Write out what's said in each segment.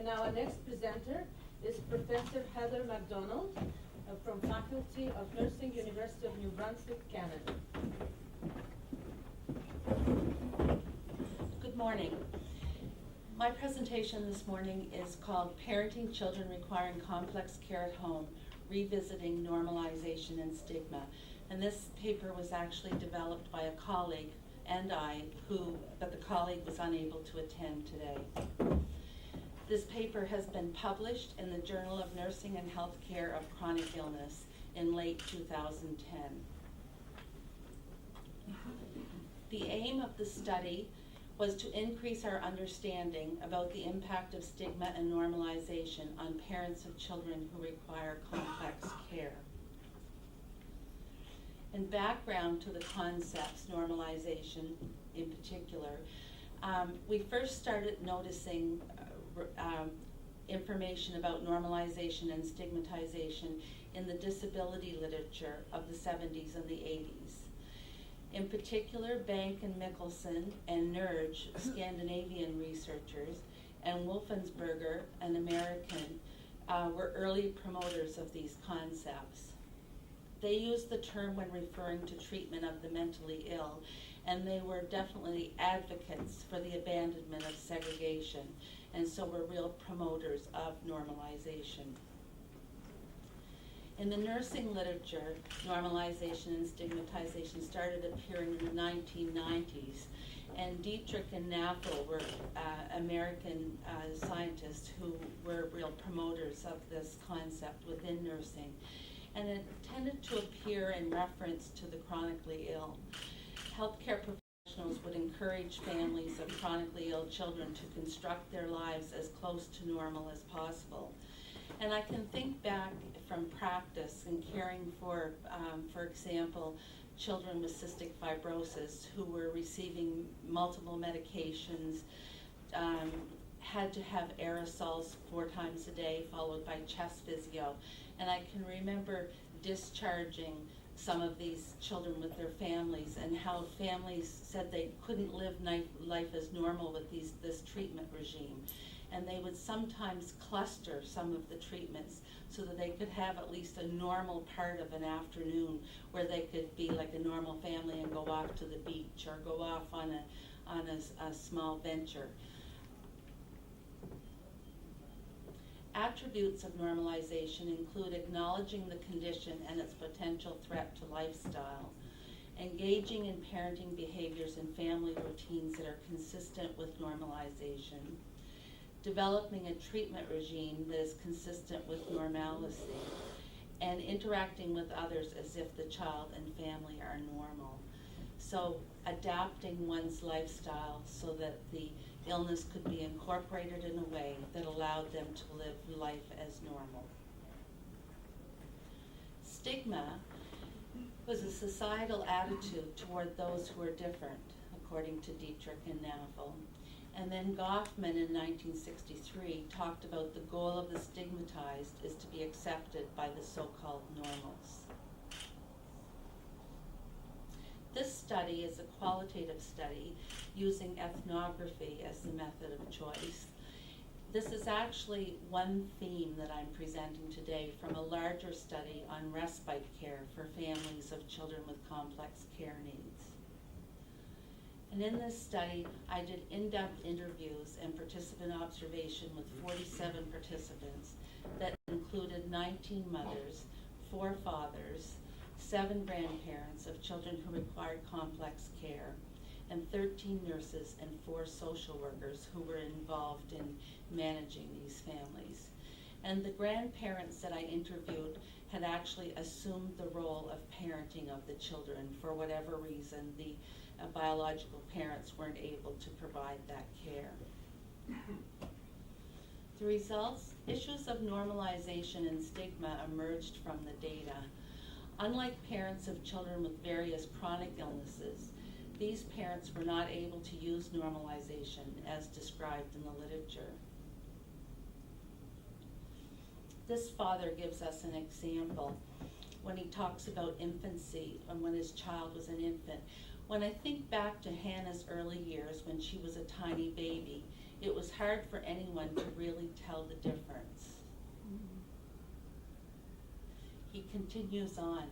now our next presenter is Professor Heather MacDonald from Faculty of Nursing, University of New Brunswick, Canada. Good morning. My presentation this morning is called Parenting Children Requiring Complex Care at Home, Revisiting Normalization and Stigma. And this paper was actually developed by a colleague and I, but the colleague was unable to attend today. This paper has been published in the Journal of Nursing and Healthcare of Chronic Illness in late 2010. The aim of the study was to increase our understanding about the impact of stigma and normalization on parents of children who require complex care. In background to the concepts, normalization in particular, we first started noticing information about normalization and stigmatization in the disability literature of the 70s and the 80s. In particular, Bank and Mickelson and Nerge, Scandinavian researchers, and Wolfensberger, an American, were early promoters of these concepts. They used the term when referring to treatment of the mentally ill, and they were definitely advocates for the abandonment of segregation, and so were real promoters of normalization. In the nursing literature, normalization and stigmatization started appearing in the 1990s, and Dietrich and Naffel were American scientists who were real promoters of this concept within nursing. And it tended to appear in reference to the chronically ill. Healthcare professionals would encourage families of chronically ill children to construct their lives as close to normal as possible. And I can think back from practice in caring for example, children with cystic fibrosis who were receiving multiple medications, had to have aerosols 4 times a day, followed by chest physio. And I can remember discharging some of these children with their families, and how families said they couldn't live life as normal with this treatment regime. And they would sometimes cluster some of the treatments so that they could have at least a normal part of an afternoon where they could be like a normal family and go off to the beach or go off on a small venture. Attributes of normalization include acknowledging the condition and its potential threat to lifestyle, engaging in parenting behaviors and family routines that are consistent with normalization, developing a treatment regime that is consistent with normalcy, and interacting with others as if the child and family are normal. So adapting one's lifestyle so that the illness could be incorporated in a way that allowed them to live life as normal. Stigma was a societal attitude toward those who are different, according to Dietrich and Naffel. And then Goffman in 1963 talked about the goal of the stigmatized is to be accepted by the so-called normals. This study is a qualitative study using ethnography as the method of choice. This is actually one theme that I'm presenting today from a larger study on respite care for families of children with complex care needs. And in this study, I did in-depth interviews and participant observation with 47 participants that included 19 mothers, 4 fathers, 7 grandparents of children who required complex care, and 13 nurses and 4 social workers who were involved in managing these families. And the grandparents that I interviewed had actually assumed the role of parenting of the children. For whatever reason, the biological parents weren't able to provide that care. The results, issues of normalization and stigma emerged from the data. Unlike parents of children with various chronic illnesses, these parents were not able to use normalization as described in the literature. This father gives us an example when he talks about infancy and when his child was an infant. When I think back to Hannah's early years when she was a tiny baby, it was hard for anyone to really tell the difference. He continues on.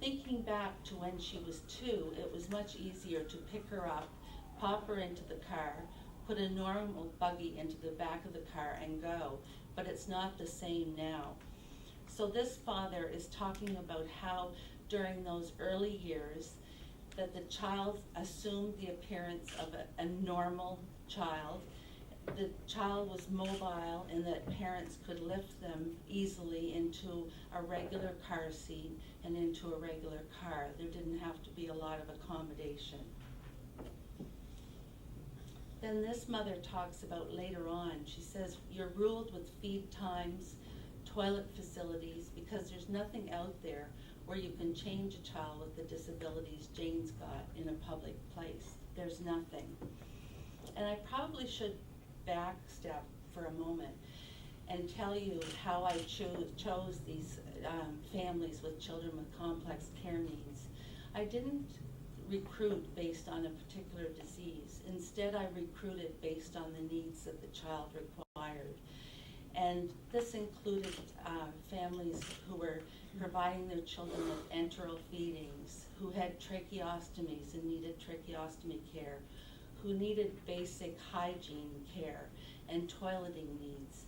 Thinking back to when she was 2, it was much easier to pick her up, pop her into the car, put a normal buggy into the back of the car and go, but it's not the same now. So this father is talking about how during those early years that the child assumed the appearance of a normal child. The child was mobile and that parents could lift them easily into a regular car seat and into a regular car. There didn't have to be a lot of accommodation. Then this mother talks about later on, she says, you're ruled with feed times, toilet facilities, because there's nothing out there where you can change a child with the disabilities Jane's got in a public place. There's nothing. And I probably should backstep for a moment and tell you how I chose these families with children with complex care needs. I didn't recruit based on a particular disease. Instead, I recruited based on the needs that the child required. And this included families who were providing their children with enteral feedings, who had tracheostomies and needed tracheostomy care, who needed basic hygiene care and toileting needs.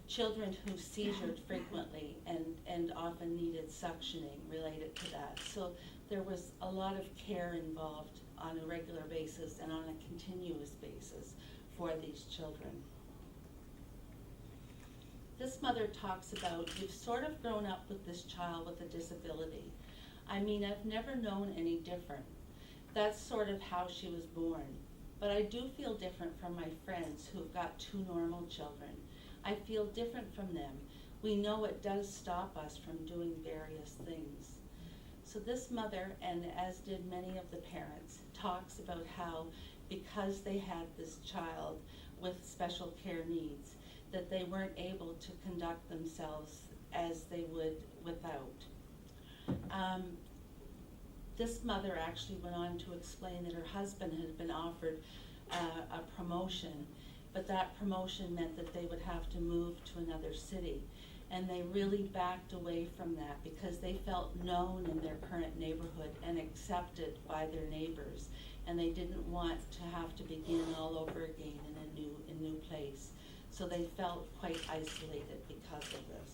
Children who seizured frequently and often needed suctioning related to that. So there was a lot of care involved on a regular basis and on a continuous basis for these children. This mother talks about, you've sort of grown up with this child with a disability. I mean, I've never known any different. That's sort of how she was born. But I do feel different from my friends who've got 2 normal children. I feel different from them. We know it does stop us from doing various things. So this mother, and as did many of the parents, talks about how because they had this child with special care needs, that they weren't able to conduct themselves as they would without. This mother actually went on to explain that her husband had been offered a promotion, but that promotion meant that they would have to move to another city. And they really backed away from that because they felt known in their current neighborhood and accepted by their neighbors. And they didn't want to have to begin all over again in a new place. So they felt quite isolated because of this.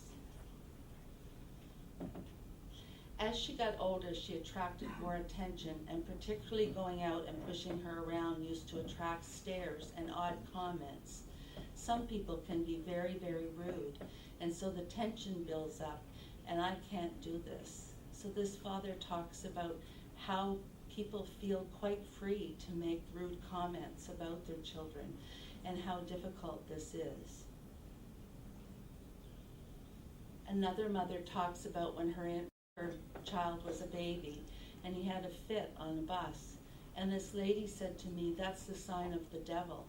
As she got older, she attracted more attention, and particularly going out and pushing her around used to attract stares and odd comments. Some people can be very, very rude, and so the tension builds up, and I can't do this. So this father talks about how people feel quite free to make rude comments about their children and how difficult this is. Another mother talks about when her child was a baby and he had a fit on the bus. And this lady said to me, that's the sign of the devil.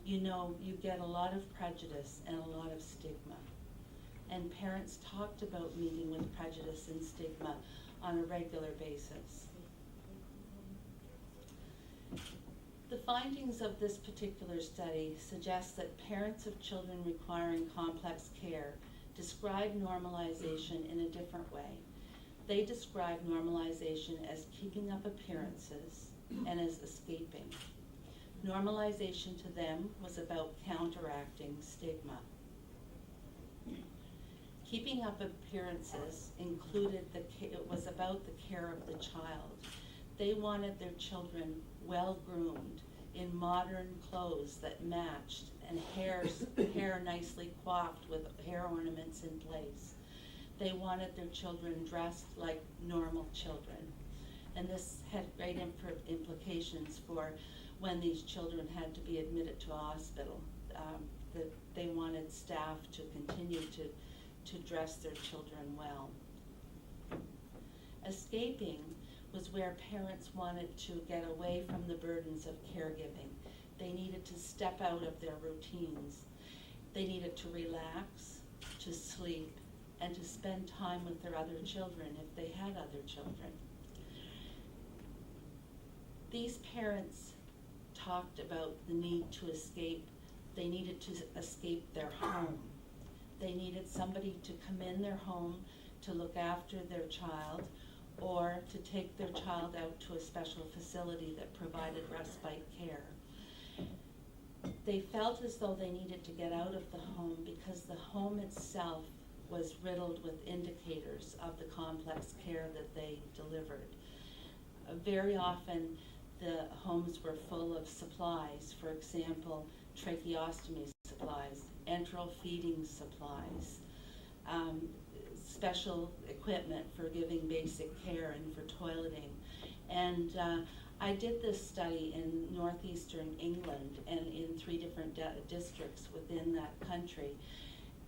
You know, you get a lot of prejudice and a lot of stigma. And parents talked about meeting with prejudice and stigma on a regular basis. The findings of this particular study suggest that parents of children requiring complex care describe normalization in a different way. They describe normalization as keeping up appearances and as escaping. Normalization to them was about counteracting stigma. Keeping up appearances it was about the care of the child. They wanted their children well groomed in modern clothes that matched and hair nicely coiffed with hair ornaments in place. They wanted their children dressed like normal children. And this had great implications for when these children had to be admitted to a hospital. That they wanted staff to continue to dress their children well. Escaping was where parents wanted to get away from the burdens of caregiving. They needed to step out of their routines. They needed to relax, to sleep, and to spend time with their other children if they had other children. These parents talked about the need to escape. They needed to escape their home. They needed somebody to come in their home to look after their child, or to take their child out to a special facility that provided respite care. They felt as though they needed to get out of the home because the home itself was riddled with indicators of the complex care that they delivered. Very often, the homes were full of supplies, for example, tracheostomy supplies, enteral feeding supplies, special equipment for giving basic care and for toileting. And I did this study in northeastern England and in 3 different districts within that country.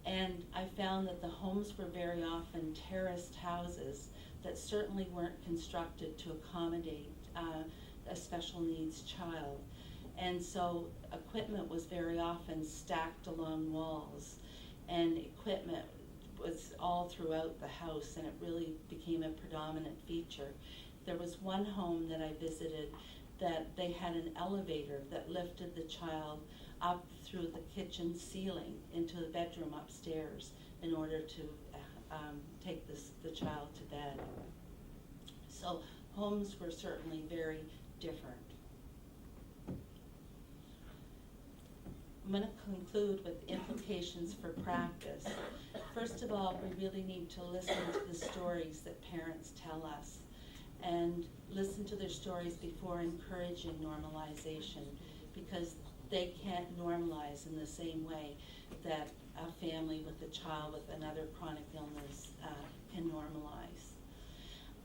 And I found that the homes were very often terraced houses that certainly weren't constructed to accommodate a special needs child. And so equipment was very often stacked along walls, and equipment was all throughout the house, and it really became a predominant feature. There was one home that I visited that they had an elevator that lifted the child up through the kitchen ceiling into the bedroom upstairs in order to take the child to bed. So homes were certainly very different. I'm going to conclude with implications for practice. First of all, we really need to listen to the stories that parents tell us, and listen to their stories before encouraging normalization, because they can't normalize in the same way that a family with a child with another chronic illness can normalize.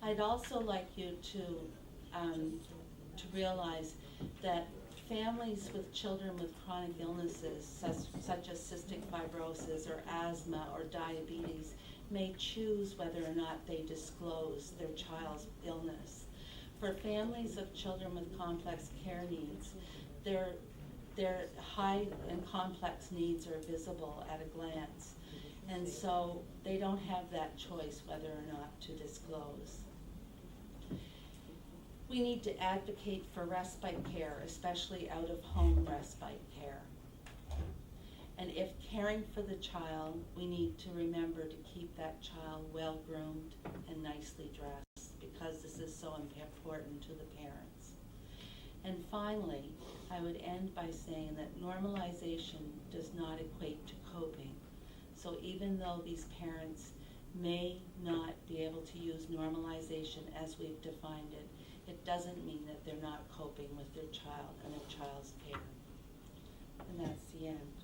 I'd also like you to realize that families with children with chronic illnesses such as cystic fibrosis or asthma or diabetes may choose whether or not they disclose their child's illness. For families of children with complex care needs, their high and complex needs are visible at a glance, and so they don't have that choice whether or not to disclose. We need to advocate for respite care, especially out-of-home respite care. And if caring for the child, we need to remember to keep that child well-groomed and nicely dressed, because this is so important to the parents. And finally, I would end by saying that normalization does not equate to coping. So even though these parents may not be able to use normalization as we've defined it, it doesn't mean that they're not coping with their child and their child's care. And that's the end.